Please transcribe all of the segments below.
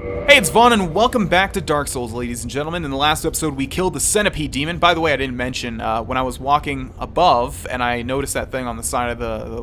Hey, it's Vana, and welcome back to Dark Souls, ladies and gentlemen. In the last episode, we killed the centipede demon. By the way, I didn't mention, when I was walking above, and I noticed that thing on the side of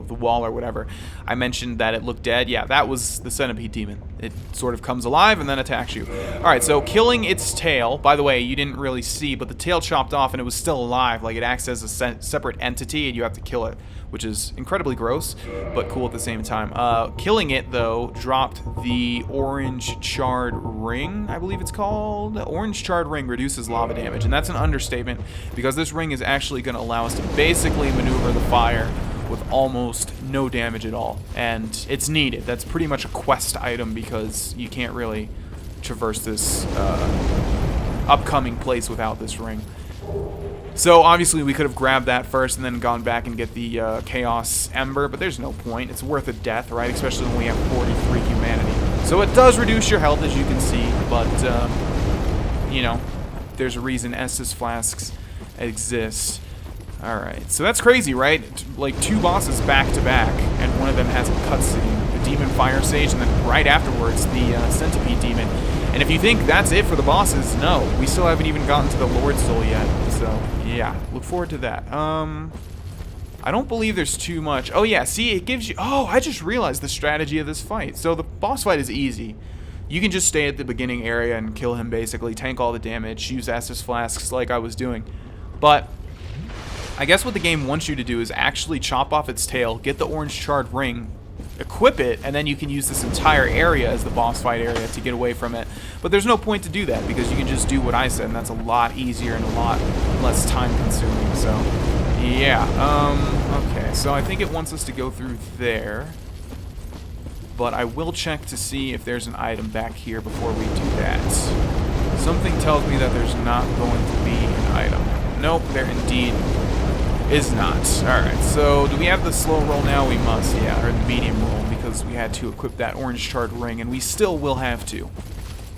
the wall or whatever, I mentioned that it looked dead. Yeah, that was the centipede demon. It sort of comes alive and then attacks you. Alright, so killing its tail, by the way, you didn't really see, but the tail chopped off and it was still alive. Like, it acts as a separate entity, and you have to kill it, which is incredibly gross, but cool at the same time. Killing it, though, dropped the orange charred ring, I believe it's called. Orange charred ring reduces lava damage, and that's an understatement, because this ring is actually going to allow us to basically maneuver the fire with almost no damage at all, and it's needed. That's pretty much a quest item, because you can't really traverse this upcoming place without this ring. So obviously we could have grabbed that first and then gone back and get the Chaos Ember, but there's no point. It's worth a death, right? Especially when we have 43 humanity. So it does reduce your health, as you can see, but, you know, there's a reason Estus Flasks exist. Alright, so that's crazy, right? Like, two bosses back to back, and one of them has a cutscene. The Demon Fire Sage, and then right afterwards, the Centipede Demon. And if you think that's it for the bosses, no. We still haven't even gotten to the Lord Soul yet, so, yeah. Look forward to that. I don't believe there's too much. Oh, yeah, see, it gives you... Oh, I just realized the strategy of this fight. So the boss fight is easy. You can just stay at the beginning area and kill him, basically. Tank all the damage. Use Estus Flasks like I was doing. But I guess what the game wants you to do is actually chop off its tail, get the orange charred ring, equip it, and then you can use this entire area as the boss fight area to get away from it. But there's no point to do that, because you can just do what I said, and that's a lot easier and a lot less time consuming. So, yeah. Okay, so I think it wants us to go through there. But I will check to see if there's an item back here before we do that. Something tells me that there's not going to be an item. Nope, there indeed is not. Alright, so do we have the slow roll now? We must, yeah, or the medium roll, because we had to equip that orange charred ring, and we still will have to.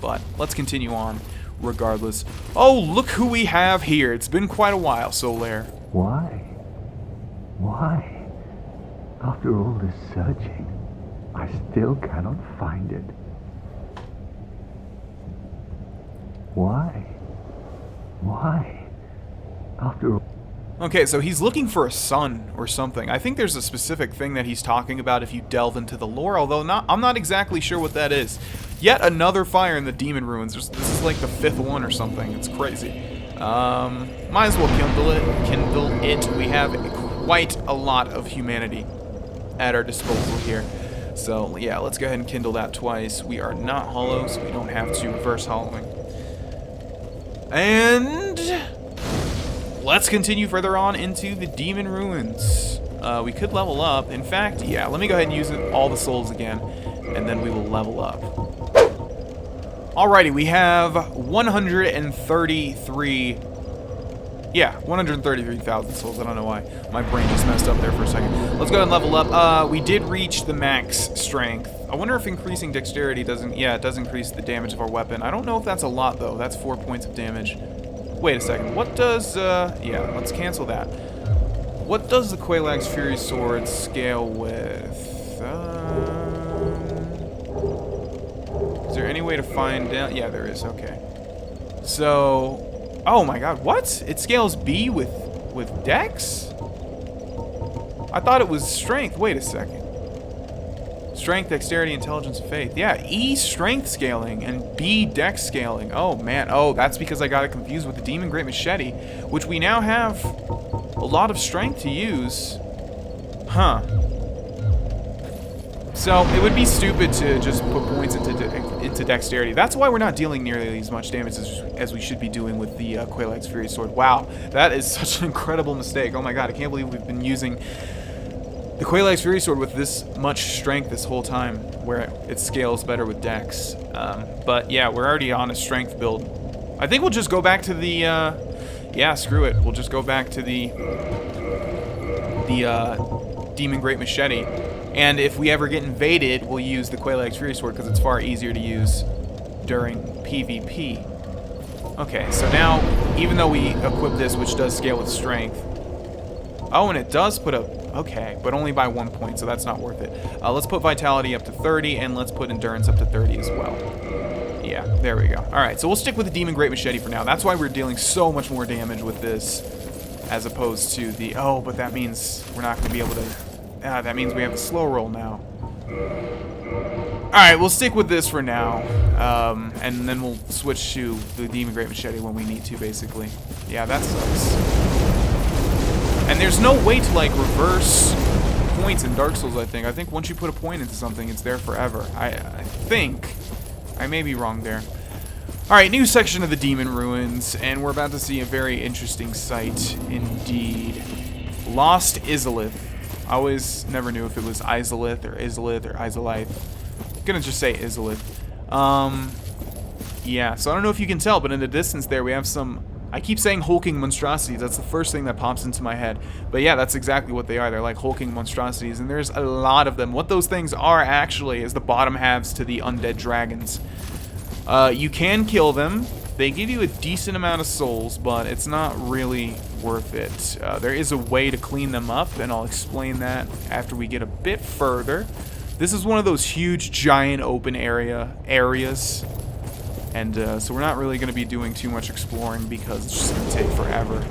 But let's continue on regardless. Oh, look who we have here. It's been quite a while, Solaire. Why? Why? After all this searching, I still cannot find it. Why? Why? After all... Okay, so he's looking for a son or something. I think there's a specific thing that he's talking about if you delve into the lore, although I'm not exactly sure what that is. Yet another fire in the Demon Ruins. This is like the 5th one or something. It's crazy. Might as well kindle it. We have quite a lot of humanity at our disposal here. So, yeah, let's go ahead and kindle that twice. We are not hollow, so we don't have to reverse hollowing. And let's continue further on into the Demon Ruins. We could level up. In fact, yeah, let me go ahead and use all the souls again, and then we will level up. Alrighty, we have 133... Yeah, 133,000 souls. I don't know why. My brain just messed up there for a second. Let's go ahead and level up. We did reach the max strength. I wonder if increasing dexterity doesn't... Yeah, it does increase the damage of our weapon. I don't know if that's a lot, though. That's 4 points of damage. Wait a second. What does... Yeah, let's cancel that. What does the Quelaag's Fury Sword scale with? Is there any way to find out? Yeah, there is. Okay. So... Oh my god, what? It scales B with Dex? I thought it was Strength. Wait a second. Strength, Dexterity, Intelligence, Faith. Yeah, E Strength scaling and B Dex scaling. Oh man, oh, that's because I got it confused with the Demon Great Machete, which we now have a lot of strength to use. Huh. So, it would be stupid to just put points into Dexterity. That's why we're not dealing nearly as much damage as we should be doing with the Quelaag's Fury Sword. Wow, that is such an incredible mistake. Oh my god, I can't believe we've been using the Quelaag's Fury Sword with this much strength this whole time, where it scales better with Dex. But yeah, we're already on a strength build. I think we'll just go back to the... yeah, screw it. We'll just go back to the Demon Great Machete. And if we ever get invaded, we'll use the Quelaag's Fury Sword because it's far easier to use during PvP. Okay, so now, even though we equip this, which does scale with strength... Oh, and it does put up... Okay, but only by 1 point, so that's not worth it. Let's put Vitality up to 30, and let's put Endurance up to 30 as well. Yeah, there we go. Alright, so we'll stick with the Demon Great Machete for now. That's why we're dealing so much more damage with this as opposed to the... Oh, but that means we're not going to be able to... that means we have the slow roll now. Alright, we'll stick with this for now. And then we'll switch to the Demon Great Machete when we need to, basically. Yeah, that sucks. And there's no way to, like, reverse points in Dark Souls, I think. I think once you put a point into something, it's there forever. I think. I may be wrong there. Alright, new section of the Demon Ruins, and we're about to see a very interesting sight indeed. Lost Izalith. I always never knew if it was Izalith or Izalith. I'm gonna just say Izalith. Yeah, so I don't know if you can tell, but in the distance there we have some... I keep saying hulking monstrosities. That's the first thing that pops into my head. But yeah, that's exactly what they are. They're like hulking monstrosities, and there's a lot of them. What those things are actually is the bottom halves to the undead dragons. You can kill them. They give you a decent amount of souls, but it's not really worth it. There is a way to clean them up, and I'll explain that after we get a bit further. This is one of those huge, giant open areas. And so we're not really going to be doing too much exploring because it's just going to take forever.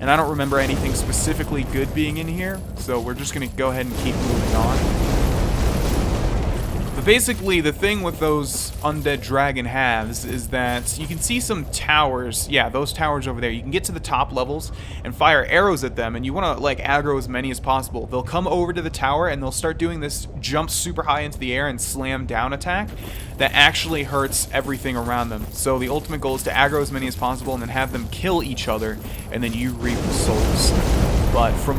And I don't remember anything specifically good being in here, so we're just going to go ahead and keep moving on. But basically, the thing with those undead dragon halves is that you can see some towers. Yeah, those towers over there. You can get to the top levels and fire arrows at them, and you want to, like, aggro as many as possible. They'll come over to the tower, and they'll start doing this jump super high into the air and slam down attack that actually hurts everything around them. So the ultimate goal is to aggro as many as possible and then have them kill each other, and then you reap the souls. But from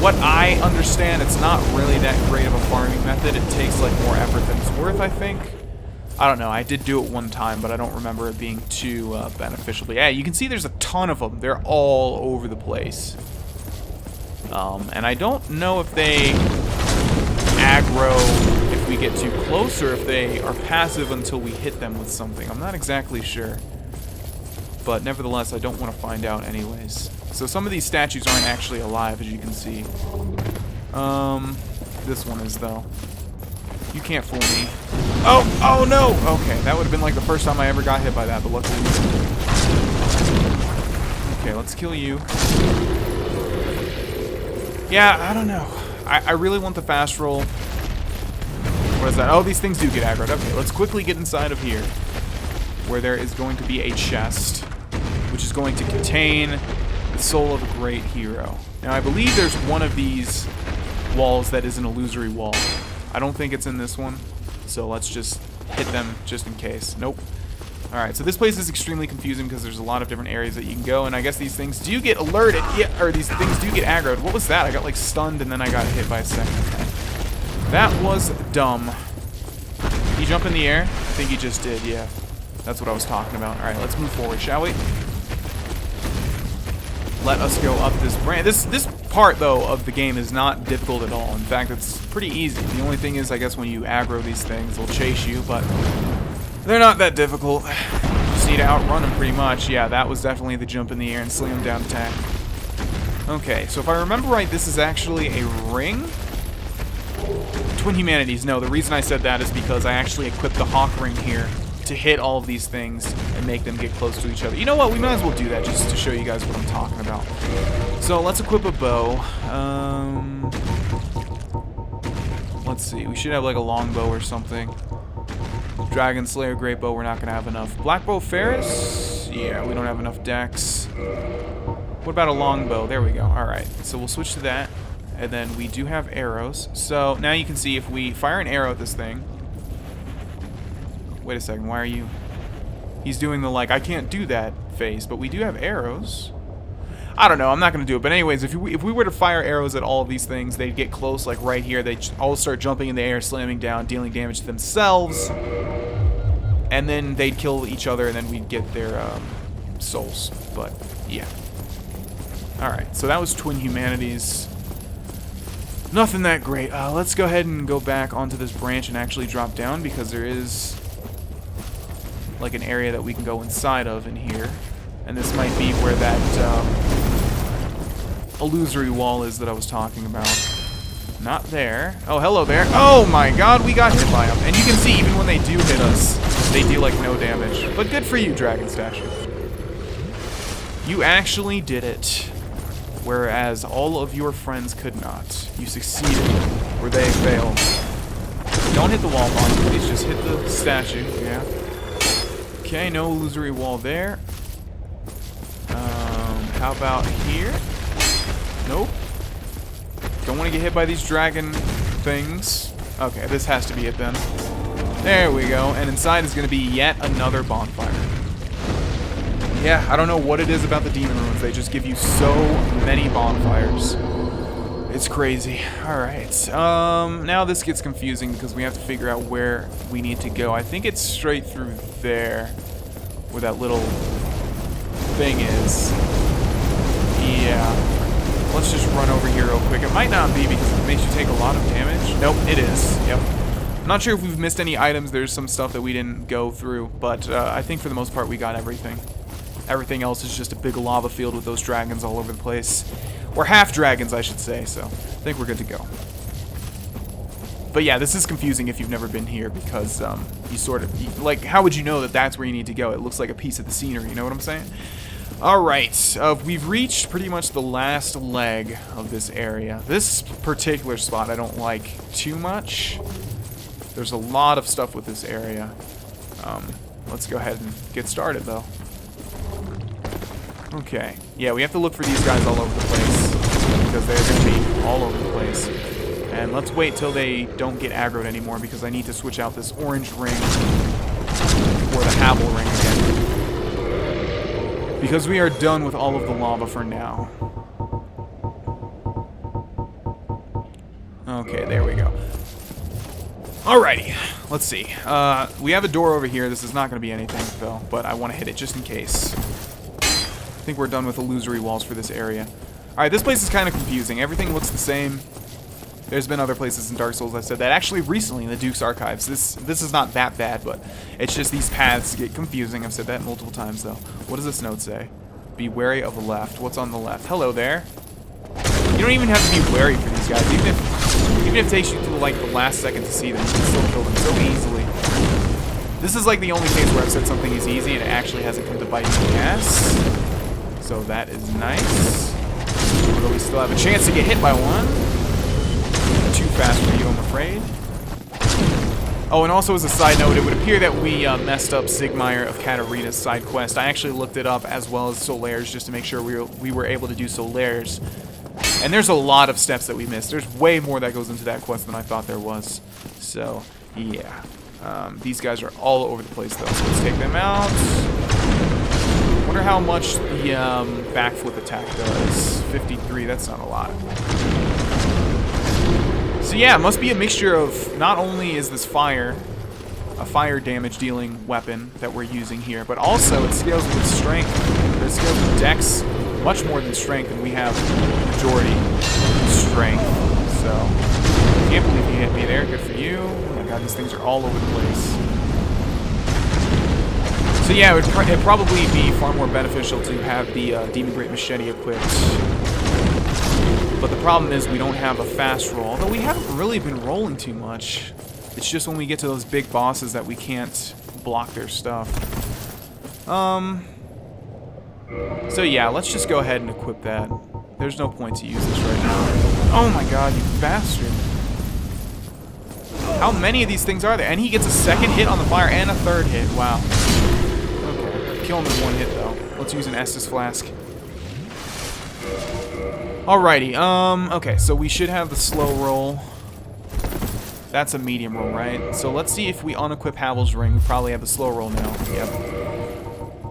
what I understand, it's not really that great of a farming method. It takes like more effort than it's worth, I think. I don't know. I did do it one time, but I don't remember it being too beneficial. But yeah, you can see there's a ton of them. They're all over the place. And I don't know if they aggro if we get too close or if they are passive until we hit them with something. I'm not exactly sure. But nevertheless, I don't want to find out anyways. So some of these statues aren't actually alive, as you can see. This one is, though. You can't fool me. Oh no! Okay, that would have been like the first time I ever got hit by that, but luckily... Okay, let's kill you. Yeah, I don't know. I really want the fast roll. What is that? Oh, these things do get aggroed. Okay, let's quickly get inside of here, where there is going to be a chest, which is going to contain the soul of a great hero. Now, I believe there's one of these walls that is an illusory wall. I don't think it's in this one, so let's just hit them just in case. Nope. Alright, so this place is extremely confusing because there's a lot of different areas that you can go, and I guess these things do get alerted. Yeah, or these things do get aggroed. What was that? I got, like, stunned, and then I got hit by a second attack. That was dumb. He jump in the air? I think he just did, yeah. That's what I was talking about. Alright, let's move forward, shall we? Let us go up this branch. This part, though, of the game is not difficult at all. In fact, it's pretty easy. The only thing is, I guess, when you aggro these things, they'll chase you, but they're not that difficult. You just need to outrun them, pretty much. Yeah, that was definitely the jump in the air and slam down attack. Okay, so if I remember right, this is actually a ring? Twin Humanities. No, the reason I said that is because I actually equipped the Hawk Ring here to hit all of these things and make them get close to each other. You know what? We might as well do that just to show you guys what I'm talking about. So let's equip a bow. Let's see. We should have like a longbow or something. Dragon Slayer, Great Bow, we're not going to have enough. Black Bow Ferris? Yeah, we don't have enough decks. What about a longbow? There we go. Alright, so we'll switch to that. And then we do have arrows. So now you can see if we fire an arrow at this thing. Wait a second, why are you... He's doing the, like, I can't do that face, but we do have arrows. I don't know, I'm not going to do it. But anyways, if we were to fire arrows at all of these things, they'd get close, like right here. They'd all start jumping in the air, slamming down, dealing damage to themselves. And then they'd kill each other, and then we'd get their souls. But, yeah. Alright, so that was Twin Humanities. Nothing that great. Let's go ahead and go back onto this branch and actually drop down, because there is like an area that we can go inside of in here. And this might be where that illusory wall is that I was talking about. Not there. Oh, hello there. Oh my god, we got hit by them. And you can see, even when they do hit us, they deal like no damage. But good for you, Dragon Statue. You actually did it. Whereas all of your friends could not. You succeeded where they failed. Don't hit the wall bomb, please. Just hit the statue. Yeah. Okay, no illusory wall there. How about here? Nope. Don't want to get hit by these dragon things. Okay, this has to be it then. There we go. And inside is going to be yet another bonfire. Yeah, I don't know what it is about the demon ruins. They just give you so many bonfires. It's crazy. Alright. Now this gets confusing because we have to figure out where we need to go. I think it's straight through there where that little thing is. Yeah. Let's just run over here real quick. It might not be because it makes you take a lot of damage. Nope, it is. Yep. I'm not sure if we've missed any items. There's some stuff that we didn't go through, but I think for the most part we got everything. Everything else is just a big lava field with those dragons all over the place. Or half dragons, I should say, so I think we're good to go. But yeah, this is confusing if you've never been here because you sort of, like, how would you know that that's where you need to go? It looks like a piece of the scenery, you know what I'm saying? Alright, we've reached pretty much the last leg of this area. This particular spot I don't like too much. There's a lot of stuff with this area. Let's go ahead and get started, though. Okay. Yeah, we have to look for these guys all over the place because they're going to be all over the place. And let's wait till they don't get aggroed anymore because I need to switch out this orange ring for the Havel ring again. Because we are done with all of the lava for now. Okay, there we go. Alrighty, let's see. We have a door over here. This is not going to be anything, though, but I want to hit it just in case. I think we're done with illusory walls for this area. Alright, this place is kind of confusing. Everything looks the same. There's been other places in Dark Souls I've said that. Actually, recently in the Duke's Archives. This is not that bad, but it's just these paths get confusing. I've said that multiple times, though. What does this note say? Be wary of the left. What's on the left? Hello there. You don't even have to be wary for these guys. Even if it takes you to, like, the last second to see them, you can still kill them so easily. This is, like, the only case where I've said something is easy and it actually hasn't come to bite me in the ass. So that is nice. Although we still have a chance to get hit by one. Too fast for you, I'm afraid. Oh, and also as a side note, it would appear that we messed up Sigmire of Katarina's side quest. I actually looked it up as well as Solaires just to make sure we were able to do Solaires. And there's a lot of steps that we missed. There's way more that goes into that quest than I thought there was. So, yeah. These guys are all over the place, though. So let's take them out. Wonder how much the backflip attack does. 53, that's not a lot. So yeah, it must be a mixture of, not only is this fire, a fire damage dealing weapon that we're using here, but also it scales with strength. It scales with dex much more than strength, and we have majority strength. So, can't believe you hit me there. Good for you. Oh my god, these things are all over the place. So yeah, it'd probably be far more beneficial to have the Demon Great Machete equipped. But the problem is we don't have a fast roll, although we haven't really been rolling too much. It's just when we get to those big bosses that we can't block their stuff. So yeah, let's just go ahead and equip that. There's no point to use this right now. Oh my god, you bastard. How many of these things are there? And he gets a second hit on the fire and a third hit. Wow. Okay, kill him in one hit though. Let's use an Estus Flask. Alrighty, okay, so we should have the slow roll. That's a medium roll, right? So let's see if we unequip Havel's ring. We probably have the slow roll now. Yep.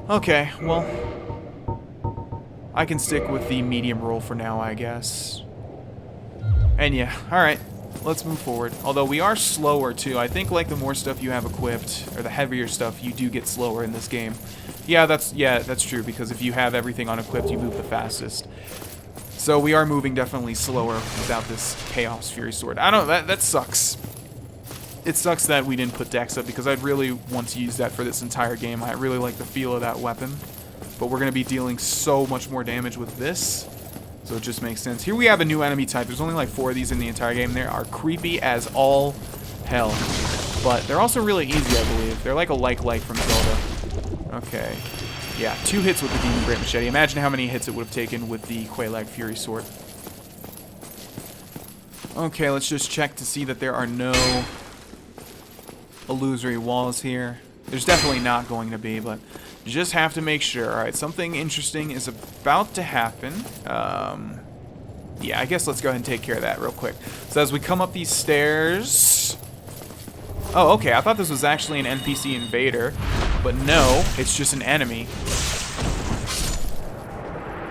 Okay, well, I can stick with the medium roll for now, I guess. And yeah, alright, let's move forward. Although we are slower too. I think like the more stuff you have equipped, or the heavier stuff, you do get slower in this game. Yeah, that's true, because if you have everything unequipped, you move the fastest. So we are moving definitely slower without this Chaos Fury Sword. I don't, that sucks. It sucks that we didn't put Dex up because I'd really want to use that for this entire game. I really like the feel of that weapon. But we're going to be dealing so much more damage with this. So it just makes sense. Here we have a new enemy type. There's only like 4 of these in the entire game. They are creepy as all hell. But they're also really easy, I believe. They're like a like from Zelda. Okay. Yeah, 2 hits with the Demon Great Machete. Imagine how many hits it would have taken with the Quelaag Fury Sword. Okay, let's just check to see that there are no illusory walls here. There's definitely not going to be, but you just have to make sure. Alright, something interesting is about to happen. Yeah, I guess let's go ahead and take care of that real quick. So as we come up these stairs... Oh, okay, I thought this was actually an NPC invader, but no, it's just an enemy.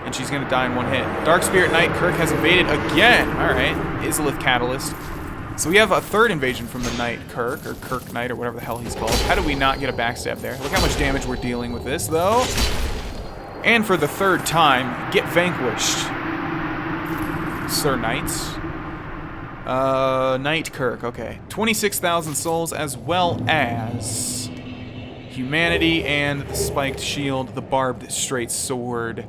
And she's gonna die in 1 hit. Dark Spirit Knight Kirk has invaded again! Alright, Izalith Catalyst. So we have a 3rd invasion from the Knight Kirk, or Kirk Knight, or whatever the hell he's called. How did we not get a backstab there? Look how much damage we're dealing with this, though. And for the 3rd time, get vanquished. Sir Knights. Knight Kirk, okay. 26,000 souls, as well as humanity and the spiked shield, the barbed straight sword.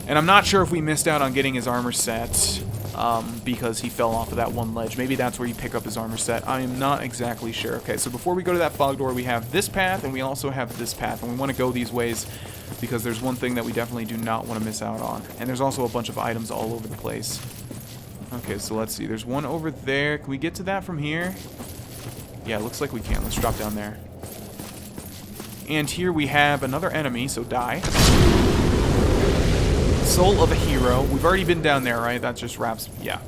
And I'm not sure if we missed out on getting his armor set because he fell off of that one ledge. Maybe that's where you pick up his armor set. I am not exactly sure. Okay, so before we go to that fog door, we have this path, and we also have this path. And we want to go these ways because there's one thing that we definitely do not want to miss out on. And there's also a bunch of items all over the place. Okay, so let's see. There's one over there. Can we get to that from here? Yeah, it looks like we can. Let's drop down there. And here we have another enemy, so die. Soul of a Hero. We've already been down there, right? That just wraps... Yeah,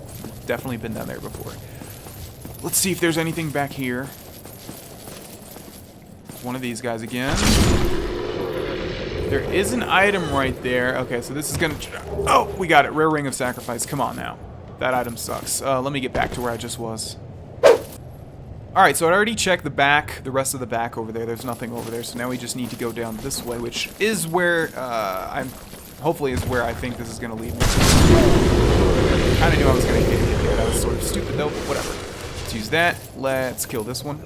definitely been down there before. Let's see if there's anything back here. It's one of these guys again. There is an item right there. Okay, so this is gonna... Oh, we got it. Rare Ring of Sacrifice. Come on now. That item sucks. Let me get back to where I just was. Alright, so I already checked the back, the rest of the back over there. There's nothing over there, so now we just need to go down this way, which is where hopefully is where I think this is going to lead me. Kind of knew I was going to get hit there. That was sort of stupid, though, but whatever. Let's use that. Let's kill this one.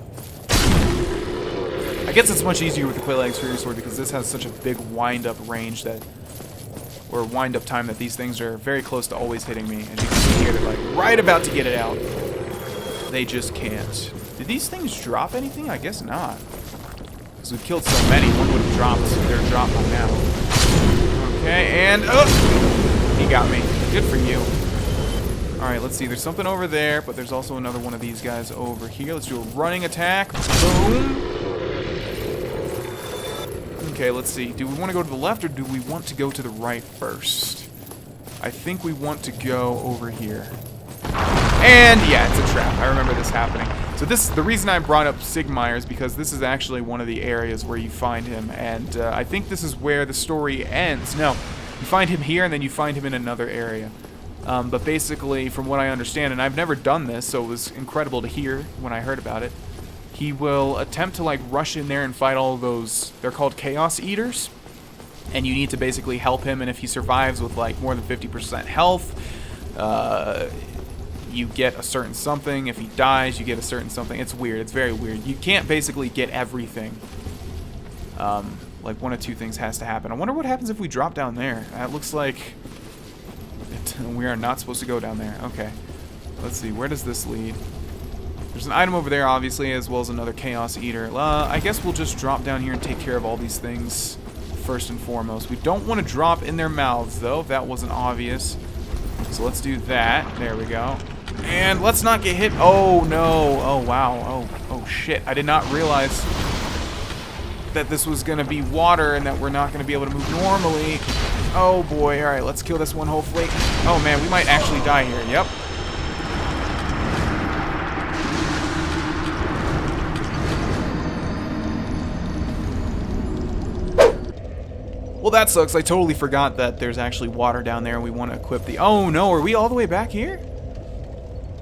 I guess it's much easier with the Quelaag's Fury Sword because this has such a big wind-up range that... Or wind-up time that these things are very close to always hitting me. And you can see here, they're like right about to get it out. They just can't. Did these things drop anything? I guess not. Because we've killed so many, one would have dropped their drop by now. Okay, and... Oh! He got me. Good for you. Alright, let's see. There's something over there, but there's also another one of these guys over here. Let's do a running attack. Boom! Okay, let's see. Do we want to go to the left, or do we want to go to the right first? I think we want to go over here. And yeah, it's a trap. I remember this happening. So the reason I brought up Sigmire is because this is actually one of the areas where you find him, and I think this is where the story ends. No, you find him here, and then you find him in another area. But basically, from what I understand, and I've never done this, so it was incredible to hear when I heard about it, he will attempt to like rush in there and fight all of those, they're called Chaos Eaters, and you need to basically help him, and if he survives with like more than 50% health, you get a certain something. If he dies, you get a certain something. It's weird. It's very weird. You can't basically get everything. Like one of two things has to happen. I wonder what happens if we drop down there. It looks like we are not supposed to go down there. Okay. Let's see. Where does this lead? There's an item over there, obviously, as well as another Chaos Eater. I guess we'll just drop down here and take care of all these things first and foremost. We don't want to drop in their mouths, though, if that wasn't obvious. So let's do that. There we go. And let's not get hit. Oh, no. Oh, wow. Oh, shit. I did not realize that this was going to be water and that we're not going to be able to move normally. Oh, boy. All right, let's kill this one, hopefully. Oh, man, we might actually die here. Yep. Well, that sucks. I totally forgot that there's actually water down there and we want to equip the... Oh, no. Are we all the way back here?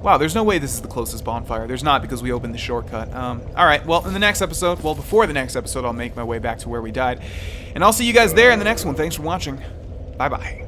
Wow, there's no way this is the closest bonfire. There's not, because we opened the shortcut. Alright, well, in the next episode, well, before the next episode, I'll make my way back to where we died. And I'll see you guys there in the next one. Thanks for watching. Bye-bye.